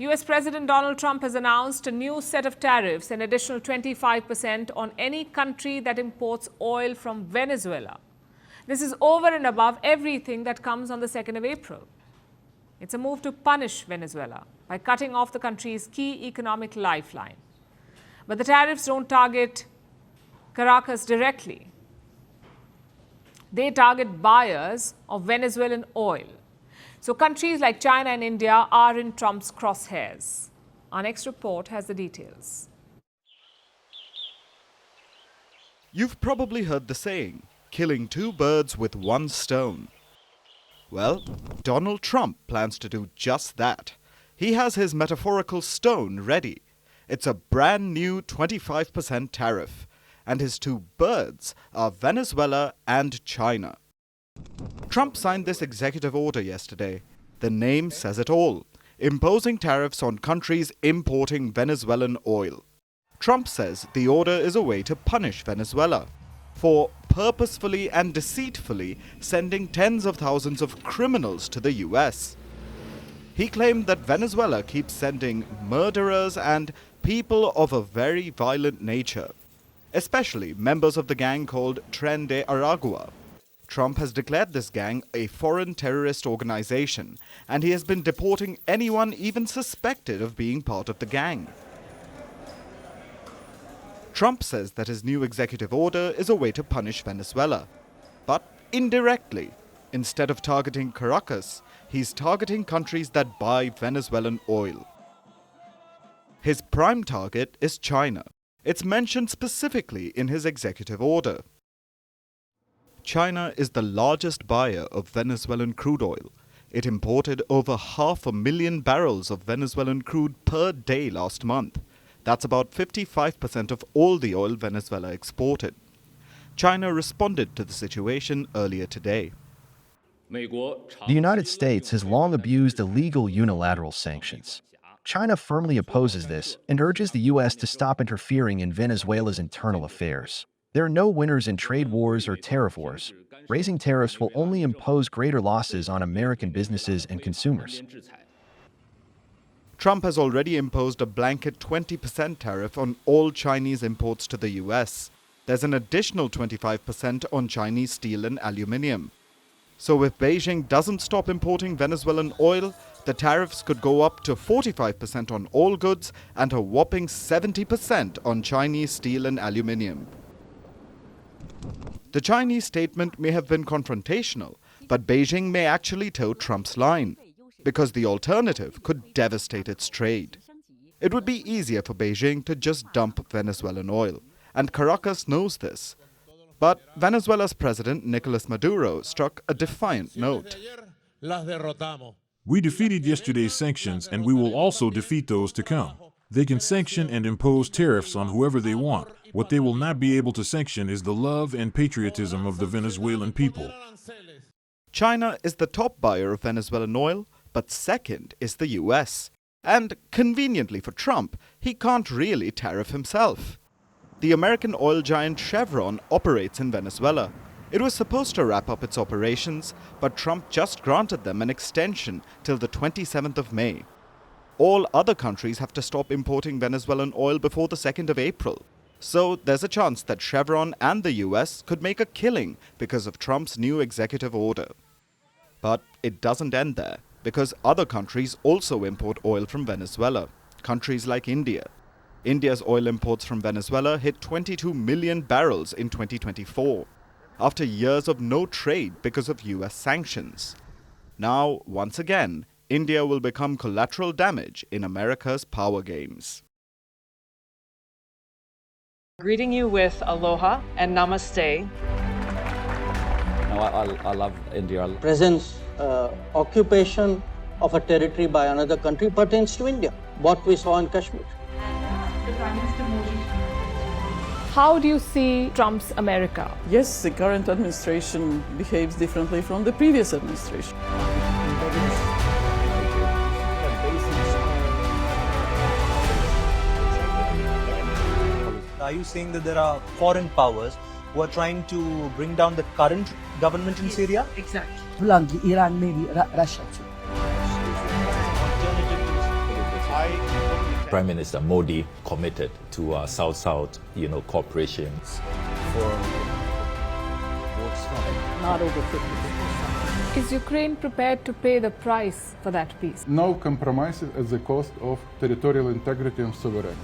US President Donald Trump has announced a new set of tariffs, an additional 25% on any country that imports oil from Venezuela. This is over and above everything that comes on the 2nd of April. It's a move to punish Venezuela by cutting off the country's key economic lifeline. But the tariffs don't target Caracas directly. They target buyers of Venezuelan oil. So countries like China and India are in Trump's crosshairs. Our next report has the details. You've probably heard the saying, killing two birds with one stone. Well, Donald Trump plans to do just that. He has his metaphorical stone ready. It's a brand new 25% tariff. And his two birds are Venezuela and China. Trump signed this executive order yesterday. The name says it all, imposing tariffs on countries importing Venezuelan oil. Trump says the order is a way to punish Venezuela for purposefully and deceitfully sending tens of thousands of criminals to the US. He claimed that Venezuela keeps sending murderers and people of a very violent nature, especially members of the gang called Tren de Aragua. Trump has declared this gang a foreign terrorist organization, and he has been deporting anyone even suspected of being part of the gang. Trump says that his new executive order is a way to punish Venezuela, but indirectly. Instead of targeting Caracas, he's targeting countries that buy Venezuelan oil. His prime target is China. It's mentioned specifically in his executive order. China is the largest buyer of Venezuelan crude oil. It imported over 500,000 barrels of Venezuelan crude per day last month. That's about 55% of all the oil Venezuela exported. China responded to the situation earlier today. The United States has long abused illegal unilateral sanctions. China firmly opposes this and urges the U.S. to stop interfering in Venezuela's internal affairs. There are no winners in trade wars or tariff wars. Raising tariffs will only impose greater losses on American businesses and consumers. Trump has already imposed a blanket 20% tariff on all Chinese imports to the US. There's an additional 25% on Chinese steel and aluminium. So if Beijing doesn't stop importing Venezuelan oil, the tariffs could go up to 45% on all goods and a whopping 70% on Chinese steel and aluminium. The Chinese statement may have been confrontational, but Beijing may actually toe Trump's line, because the alternative could devastate its trade. It would be easier for Beijing to just dump Venezuelan oil, and Caracas knows this. But Venezuela's President Nicolas Maduro struck a defiant note. We defeated yesterday's sanctions, and we will also defeat those to come. They can sanction and impose tariffs on whoever they want. What they will not be able to sanction is the love and patriotism of the Venezuelan people. China is the top buyer of Venezuelan oil, but second is the US. And conveniently for Trump, he can't really tariff himself. The American oil giant Chevron operates in Venezuela. It was supposed to wrap up its operations, but Trump just granted them an extension till the 27th of May. All other countries have to stop importing Venezuelan oil before the 2nd of April. So there's a chance that Chevron and the US could make a killing because of Trump's new executive order. But it doesn't end there, because other countries also import oil from Venezuela, countries like India. India's oil imports from Venezuela hit 22 million barrels in 2024, after years of no trade because of US sanctions. Now, once again, India will become collateral damage in America's power games. Greeting you with aloha and namaste. I love India. Presence, occupation of a territory by another country pertains to India, what we saw in Kashmir. How do you see Trump's America? Yes, the current administration behaves differently from the previous administration. Are you saying that there are foreign powers who are trying to bring down the current government in Syria? Exactly. Bluntly, Iran, maybe Russia too. Prime Minister Modi committed to South-South, cooperation. Not over 50%. Is Ukraine prepared to pay the price for that peace? No compromises at the cost of territorial integrity and sovereignty.